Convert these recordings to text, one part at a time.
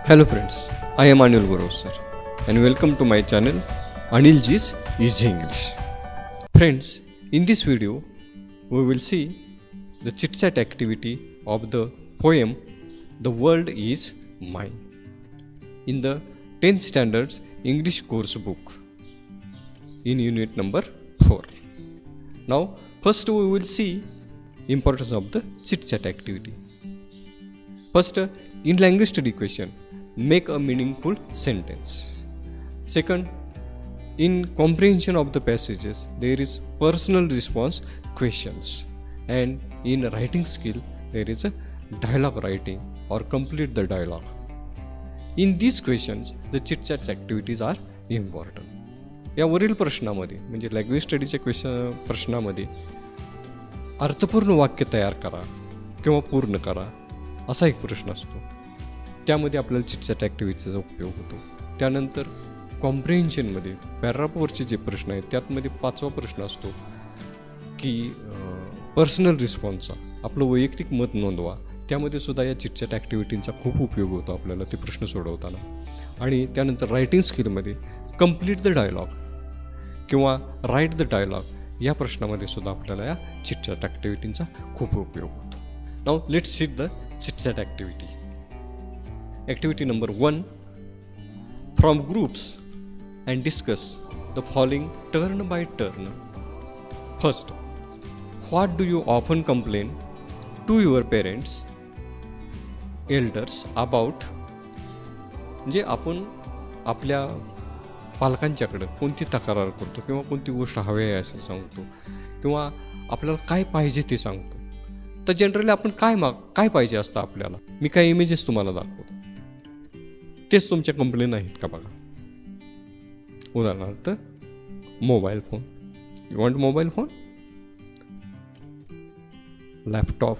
Hello friends, I am Anil Guru sir and welcome to my channel Anilji's Easy English. Friends, in this video we will see the chit-chat activity of the poem The World Is Mine in the 10th Standards English course book in unit number 4. Now first we will see importance of the chit-chat activity. First, in language study question, make a meaningful sentence. Second, in comprehension of the passages, there is personal response questions, and in writing skill, there is a dialogue writing or complete the dialogue. In these questions, the chit-chat activities are important. या वरील प्रश्नामध्ये म्हणजे language स्टडीच्या प्रश्नामध्ये अर्थपूर्ण वाक्य तयार करा किंवा पूर्ण करा असा एक प्रश्न असतो. त्यामध्ये आपल्याला चिटचॅट ॲक्टिव्हिटीचा उपयोग होतो. त्यानंतर कॉम्प्रिहेन्शनमध्ये पॅराग्राफवरचे जे प्रश्न आहेत त्यातमध्ये 5वा प्रश्न असतो की पर्सनल रिस्पॉन्सचा आपलं वैयक्तिक मत नोंदवा. त्यामध्ये सुद्धा या चिटचॅट ॲक्टिव्हिटींचा खूप उपयोग होतो आपल्याला ते प्रश्न सोडवताना. आणि त्यानंतर रायटिंग स्किलमध्ये कंप्लीट द डायलॉग किंवा राईट द डायलॉग या प्रश्नामध्ये सुद्धा आपल्याला या चिटचॅट ॲक्टिव्हिटींचा खूप उपयोग होतो. Now let's see the chitchat activity. Activity number 1. From groups and discuss the following turn by turn. First, what do you often complain to your parents, elders about? म्हणजे आपण आपल्या पालकांच्याकडे कोणती तक्रार करतो किंवा कोणती गोष्ट हवी आहे असं सांगतो किंवा आपल्याला काय पाहिजे ते सांगतो. तर जनरली आपण काय पाहिजे असतं आपल्याला. मी काही इमेजेस तुम्हाला दाखवतो. तेच तुमच्या कंप्लेन आहेत का बघा. उदाहरणार्थ mobile phone. You want mobile phone, laptop,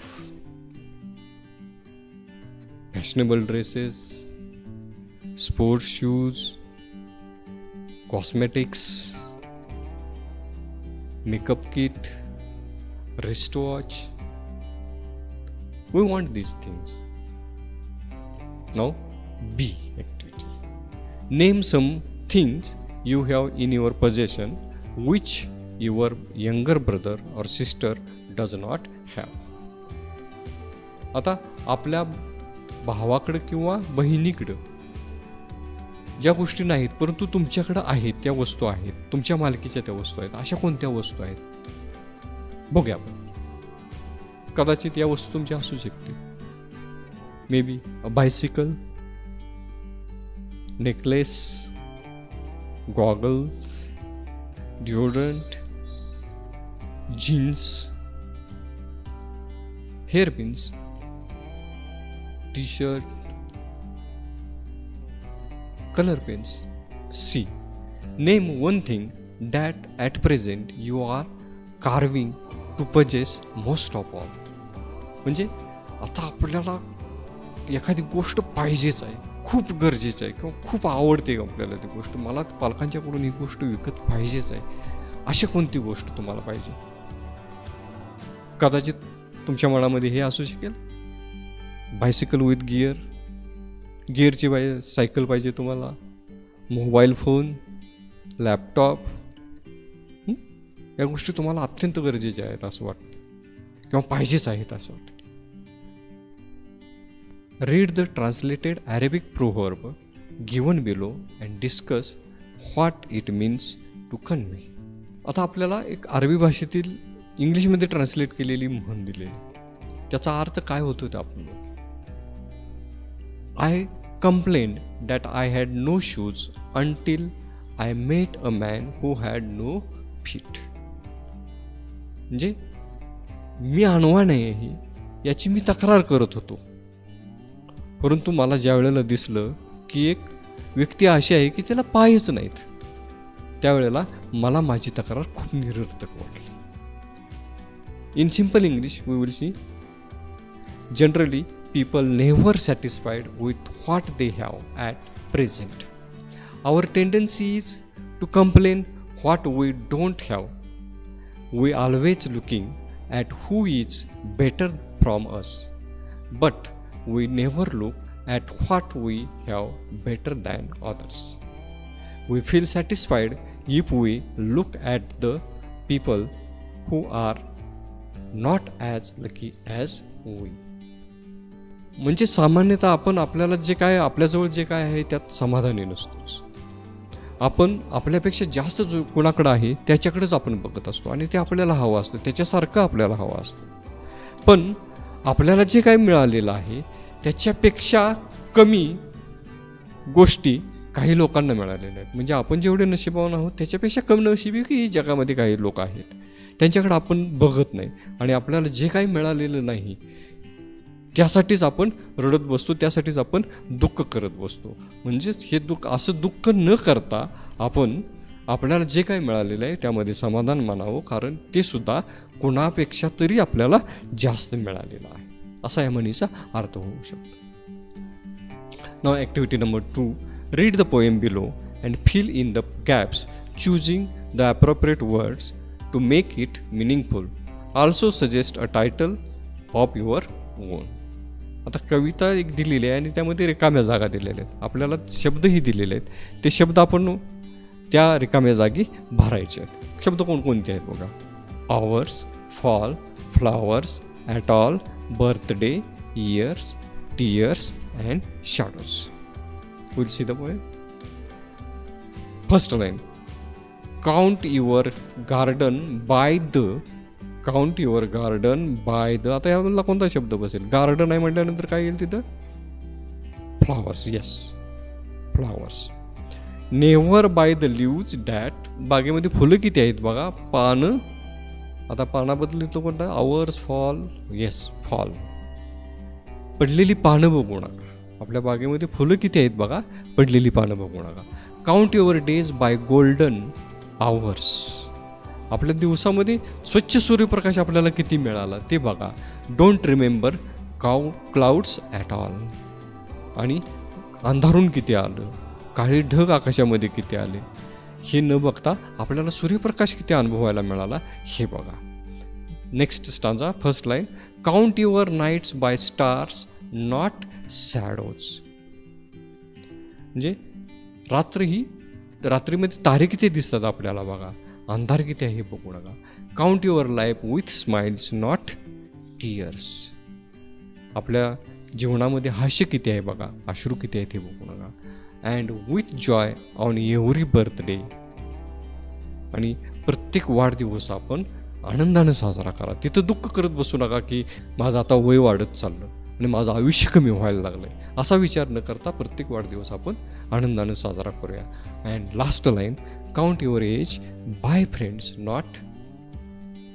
fashionable dresses, sports shoes, cosmetics, makeup kit, wrist watch. We want these things. Now B activity. Name some things you have in your possession which your younger brother or sister does not have. आता आपल्या भावाकडे किंवा बहिणीकडे ज्या गोष्टी नाहीत परंतु तुमच्याकडे आहेत त्या वस्तू आहेत, तुमच्या मालकीच्या त्या वस्तू आहेत. अशा कोणत्या वस्तू आहेत बघूया आपण. कदाचित या वस्तू तुमच्या असू शकते. May be a bicycle, necklace, goggles, deodorant, jeans, hair pins, T shirt, colour pens. See. Name one thing that at present you are craving to possess most of all. म्हणजे आता आपल्याला एखादी गोष्ट पाहिजेच आहे, खूप गरजेचं आहे किंवा खूप आवडते आपल्याला ती गोष्ट. मला पालकांच्याकडून ही गोष्ट विकत पाहिजेच आहे. अशी कोणती गोष्ट तुम्हाला पाहिजे. कदाचित तुमच्या मनामध्ये हे असू शकेल बायसिकल विथ गिअरची सायकल पाहिजे तुम्हाला, मोबाईल फोन, लॅपटॉप. या गोष्टी तुम्हाला अत्यंत गरजेच्या आहेत असं वाटतं किंवा पाहिजेच आहेत असं वाटतं. Read the translated Arabic proverb given below and discuss what it means to convey. आता आपल्याला एक अरबी भाषेतील इंग्लिशमध्ये ट्रान्सलेट केलेली म्हण दिलेली. त्याचा अर्थ काय होतो ते आपण बघू. I complained that I had no shoes until I met a man who had no feet. म्हणजे मी आणवा नाही याची मी तक्रार करत होतो, परंतु मला ज्या वेळेला दिसलं की एक व्यक्ती अशी आहे की त्याला पायच नाहीत, त्यावेळेला मला माझी तक्रार खूप निरर्थक वाटली. In simple English we will see generally people never satisfied with what they have at present. Our tendency is to complain what we don't have. We always looking at who is better from us, but we never look at what we have better than others. We feel satisfied if we look at the people who are not as lucky as we. म्हणजे सामान्यतः आपण आपल्याला जे काय आपल्याजवळ जे काय आहे त्यात समाधानी नसतोच. आपण आपल्यापेक्षा जास्त जो कोणाकडं आहे त्याच्याकडेच आपण बघत असतो आणि ते आपल्याला हवं असतं, त्याच्यासारखं आपल्याला हवं असतं. पण आपल्याला जे काय मिळालेलं आहे त्याच्यापेक्षा कमी गोष्टी काही लोकांना मिळालेल्या आहेत. म्हणजे आपण जेवढे नशिबवान आहोत त्याच्यापेक्षा कमी नशिबी की जगामध्ये काही लोक आहेत, त्यांच्याकडे आपण बघत नाही आणि आपल्याला जे काही मिळालेलं नाही त्यासाठीच आपण रडत बसतो, त्यासाठीच आपण दुःख करत बसतो. म्हणजेच हे असं दुःख न करता आपण आपल्याला जे काही मिळालेलं आहे त्यामध्ये समाधान मानावं, कारण ते सुद्धा कोणापेक्षा तरी आपल्याला जास्त मिळालेलं आहे, असा या म्हणीचा अर्थ होऊ शकतो. Now activity number 2, read the poem below and fill in the gaps choosing the appropriate words to make it meaningful. Also suggest a title of your own. आता कविता एक दिलेली आहे आणि त्यामध्ये रिकाम्या जागा दिलेल्या आहेत, आपल्याला शब्दही दिलेले आहेत, ते शब्द आपण त्या रिकाम्या जागी भरायचे आहेत. शब्द कोणकोणते आहेत बघा. Hours, fall, flowers, at all, birthday, years, tears and shadows. Will see the poem. First line, count your garden by the. Count your garden by the. आता याला कोणता शब्द बसेल? गार्डन आहे म्हटल्यानंतर काय येईल तिथं? Flowers. Yes, flowers. Never by the leaves that. बागेमध्ये फुलं किती आहेत बघा. पानं, आता पानाबद्दल तो कोणता? Hours, fall. Yes, fall. पडलेली पानं बघू नका. आपल्या बागेमध्ये फुलं किती आहेत बघा, पडलेली पानं बघू नका. Count your days by golden hours. आपल्या दिवसामध्ये स्वच्छ सूर्यप्रकाश आपल्याला किती मिळाला ते बघा. Don't remember clouds at all. आणि अंधारून किती आलं, काळी ढग आकाशामध्ये किती आले हे न बघता आपल्याला सूर्यप्रकाश किती अनुभवायला मिळाला हे बघा. Next stanza, first line, count your nights by stars not shadows. म्हणजे रात्रीमध्ये तारे किती दिसतात आपल्याला बघा, अंधार किती आहे हे बघू नका. Count your life with smiles not tears. आपल्या जीवनामध्ये हास्य किती आहे बघा, अश्रू किती आहेत हे बघू नका. And with Joy on every birthday. आणि प्रत्येक वाढदिवस आपण आनंदाने साजरा करा. तिथं दुःख करत बसू नका की माझं आता वय वाढत चाललं आणि माझं आयुष्य कमी व्हायला लागलं आहे, असा विचार न करता प्रत्येक वाढदिवस आपण आनंदाने साजरा करूया. And last line, count your age by friends not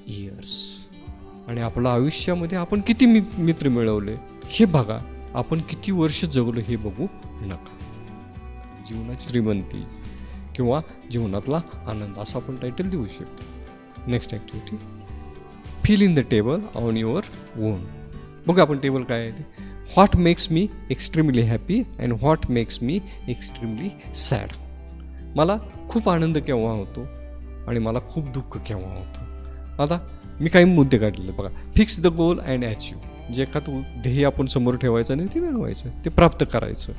years. आणि आपल्या आयुष्यामध्ये आपण किती मित्र मिळवले हे बघा, आपण किती वर्ष जगलो हे बघू नका. जीवनाची श्रीमंती किंवा जीवनातला आनंद असं आपण टायटल देऊ शकतो. Next activity, fill in the table on your own. बघा आपण टेबल काय आहे ते. What makes me extremely happy and what makes me extremely sad. मला खूप आनंद केव्हा होतो आणि मला खूप दुःख केव्हा होतं. आता मी काही मुद्दे काढलेले बघा. Fix the goal and achieve. जे एखादं ध्येय आपण समोर ठेवायचं आणि ते मिळवायचं, ते प्राप्त करायचं.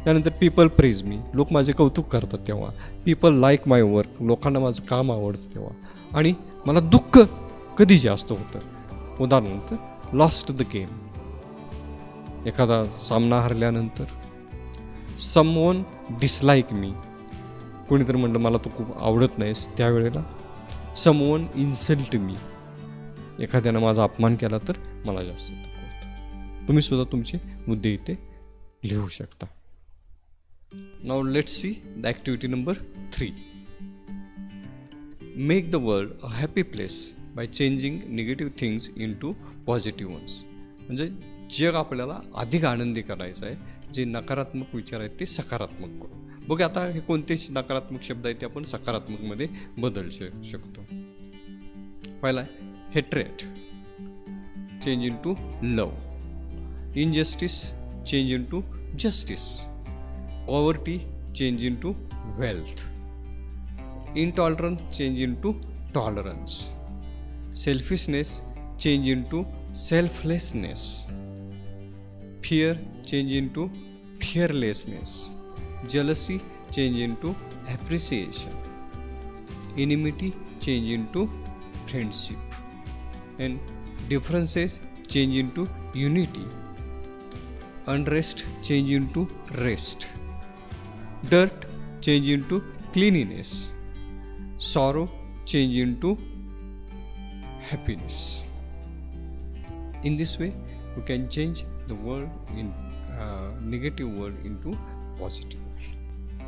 त्यानंतर पीपल प्रेज मी. लोक माझे कौतुक करतात तेव्हा. पीपल लाईक माय वर्क. लोकांना माझं काम आवडतं तेव्हा. आणि मला दुःख कधी जास्त होतं. उदाहरणार्थ, लॉस्ट द गेम. एखादा सामना हरल्यानंतर. समवन डिसलाईक मी. कोणीतरी म्हणलं मला तू खूप आवडत नाहीस त्यावेळेला. समवन इन्सल्ट मी. एखाद्यानं माझा अपमान केला तर मला जास्त दुःख होतं. तुम्ही सुद्धा तुमचे मुद्दे इथे लिहू शकता. Now let's see the activity number 3. Make the world a happy place by changing negative things into positive ones. म्हणजे जग आपल्याला अधिक आनंदी करायचं आहे. जे नकारात्मक विचार आहेत ते सकारात्मक करू. बघा आता हे कोणते नकारात्मक शब्द आहेत ते आपण सकारात्मकमध्ये बदलू शकतो. पहिला hatred, change into love. Injustice, change into justice. Poverty, change into wealth. Intolerance, change into tolerance. Selfishness, change into selflessness. fear change into fearlessness, jealousy change into appreciation, enmity change into friendship, and differences change into unity, unrest change into rest, dirt change into cleanliness, sorrow change into happiness. In this way, we can change the world in negative world into positive.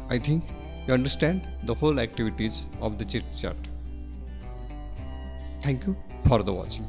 I think you understand the whole activities of the chit chat. Thank you for the watching.